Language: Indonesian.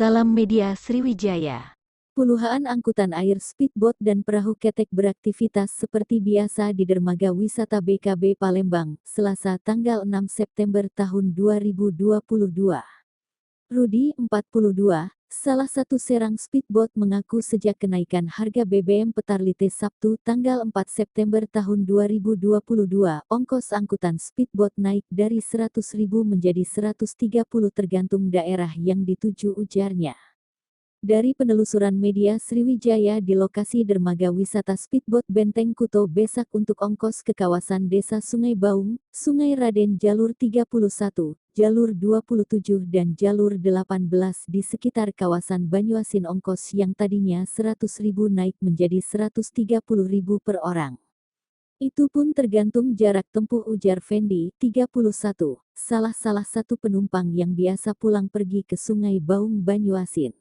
Salam Media Sriwijaya. Puluhan angkutan air speedboat dan perahu ketek beraktivitas seperti biasa di dermaga wisata BKB Palembang, Selasa tanggal 6 September tahun 2022. Rudi, 42, salah satu serang speedboat mengaku sejak kenaikan harga BBM Petarlite Sabtu tanggal 4 September tahun 2022, ongkos angkutan speedboat naik dari 100.000 menjadi 130 tergantung daerah yang dituju, ujarnya. Dari penelusuran media Sriwijaya di lokasi dermaga wisata speedboat Benteng Kuto Besak untuk ongkos ke kawasan Desa Sungai Baung, Sungai Raden jalur 31, jalur 27 dan jalur 18 di sekitar kawasan Banyuasin ongkos yang tadinya 100.000 naik menjadi 130.000 per orang. Itu pun tergantung jarak tempuh, ujar Fendi, 31, salah satu penumpang yang biasa pulang pergi ke Sungai Baung Banyuasin.